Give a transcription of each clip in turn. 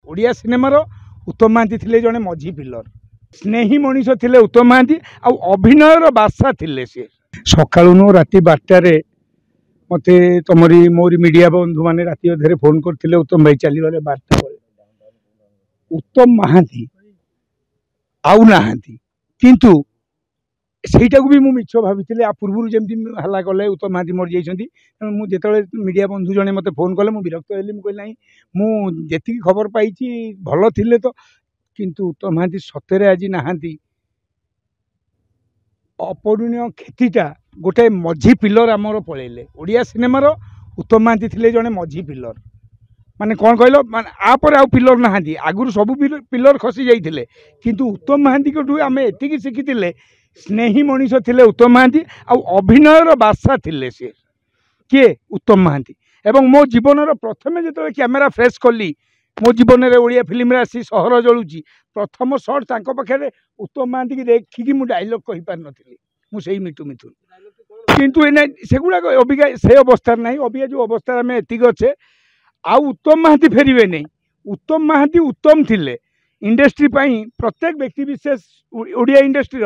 ओडिया सिनेमार उत्तम महांती थिले जने मझी पिलर स्नेही मनीष थिले उत्तम महांती आ अभिनयर बादशाह थिले से सकाळु राति 12 मते तमरी मोरी मीडिया बंधु माने राति अधे फोन करथिले उत्तम भाई चली गले 12 बजे उत्तम महांती आउ नाहांती किंतु सेटा को भी मु मिछ भाभी आ पूर्व जमी हल्ला कले उत्तम महांती मर जाइछंती मुझे मीडिया बंधु जने मते फोन कले मु विरक्त हेली मु कहली मुझे खबर पाई भल थिले तो किंतु उत्तम महांती सतरे आज नाहांती अपरिणीय क्षतिटा गोटे मझी पिलर आमर पलैले ओडिया सिनेमार उत्तम महांती थिले जने मझी पिलर माने कौन कहल माने आपर आउ पिलर नाहांती आगुर सब पिलर खसी जाइथिले किंतु उत्तम महांती को आम एतिकी शिखिथिले स्नेही मनीष थिले उत्तम महांती आ अभिनयर बादशाह थिले से किए उत्तम महांती एवं मो जीवन प्रथम जो कैमेरा फ्रेश कली मो जीवन में ओडिया फिल्म रे आसी सहर जलुची प्रथम शॉट तांको पाखे उत्तम महांती की देखिकी मु डायलॉग कहि पार नथिली मु सेही मिठू मिथुन किंतु एने सेगुड़ा अबिका से अवस्था ना अबिका जो अवस्था आम एतिक अच्छे आउ उत्तम महांती फेरवे नहीं उत्तम महांती उत्तम थिले इंडस्ट्री प्रत्येक व्यक्ति विशेष ओडिया इंडस्ट्री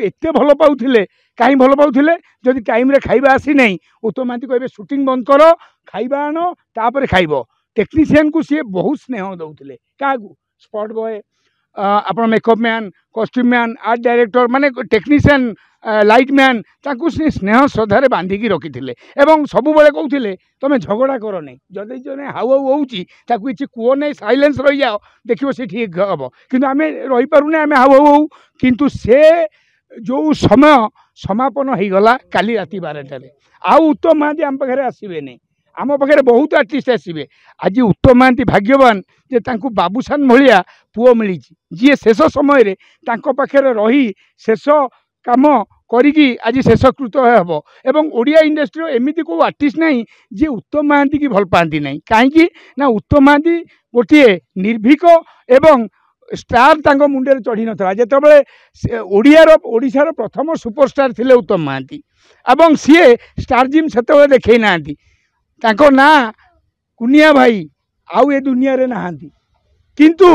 एत भल पाउथिले कहीं भल पाउथिले जदि टाइम रे खाइबा आसी नहीं उत्तम महांती कहबे शूटिंग बंद कर खाइबा आन तापर खाइब टेक्नीशियन को सी बहुत स्नेह दौले क्या स्पॉट बॉय आप makeup man costume man art director माने टेक्नीशियन लाइट मैन ताकू सी स्नेह श्रद्धार बांधिकी रखी एवं सब बेले कहते तुम झगड़ा कर नहीं जदि जने हाउ हाउ होची ताकू किसी कह नहीं साइलेंस रही जाओ देखो सी ठीक हम किंतु आम रही पारुने आम हाउ हाउ हो किंतु से जो समय समापन हो गला काली राति 12 आउ उत्तम महांती आम पाखे आसवे नहीं आम पाखे बहुत आर्टिस्ट आसवे आज उत्तम महांती भाग्यवान जे तांकू बाबूसान भाया पुओ मिली जी शेष समय पाखे रही शेष काम करी आज शेषकृत हम एवं ओडिया इंडस्ट्री एमती को आर्टिस्ट नहीं जी उत्तम महांती की भल पाती ना कहीं ना उत्तम महांती गोटे निर्भीक एवं स्टार तांको मुंडे चढ़ी नाला जिते ओडिशार प्रथम सुपरस्टार थिले उत्तम महांती एवं सीए स्टार जिम से देखई ना तांको ना कुनिया भाई आउ ए दुनिया रे नहांती किंतु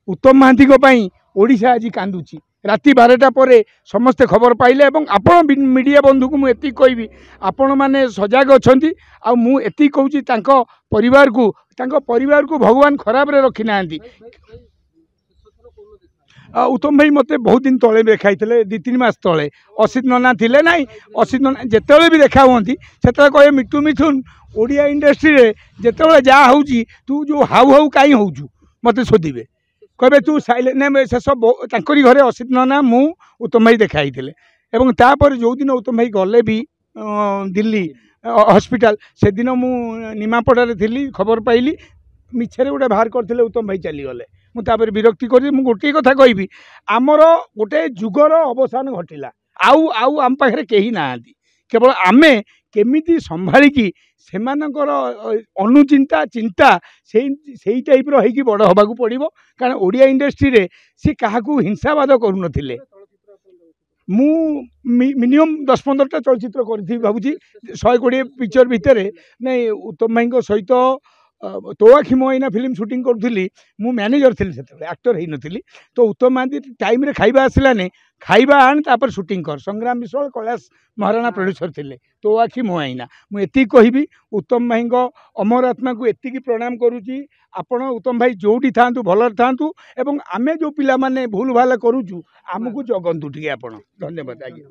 उत्तम महांती को पई ओडिशा आज कांदुची राति 12टा पर समस्ते खबर पाइले एवं आपण मीडिया बंधु को मुझे कहबी आपण मैंने सजग अच्छा आती कहूँ परिवार को भगवान खराब रे रखी ना उत्तम भाई मते बहुत दिन तले देखाई 2-3 मास तले असित नना थिले ना असित नना जिते भी देखा हमें से कहे मिठू मिथुन ओडिया इंडस्ट्री रे जिते जहाँ हो तू जो हाउ हाउ कहीं होचु मत शोधे कहे तू साइलेंट नहीं शेष घरे असित नना मु उत्तम भाई देखाई एवं तापर जो दिन उत्तम भाई गले भी दिल्ली हॉस्पिटल से दिन मु निमापड़ा थी खबर पाइली मिछरे गोटे बाहर करते उत्तम भाई चलीगले मुझे विरक्ति कर गोटे कथा कहबी आमर गोटे जुगर अवसान घटिला आउ आउ आम पाखे कहीं ना केवल आमे केमिति संभालिकी सेमानकर अनुचिंता चिंता से टाइप रही बड़ हवाक पड़ो कारण ओडिया इंडस्ट्री रे सी क्या हिंसावाद करूँ मु मिनिमम 10-15टा चलचित्र कर भावुँ 120 पिक्चर भितर नहीं उत्तम भाई सहित तो आखि मोइना फिल्म शूटिंग करूली मु मैनेजर थी से एक्टर ही नथी तो उत्तम महांती टाइम रे खाइबा आसला नहीं खाइबा आन तापर शूटिंग कर संग्राम विश्वाल कैलाश महाराणा प्रोड्यूसर थिले तो आखि मोइना मुझे कहबी उत्तम भाई अमर आत्मा को एतिकी प्रणाम करुची आपण उत्तम भाई जोटी थांतु भल थांतु एवं आमे जो पिला माने भूल भाल करूचु आमको जगंतु टिके आपण धन्यवाद आज्ञा।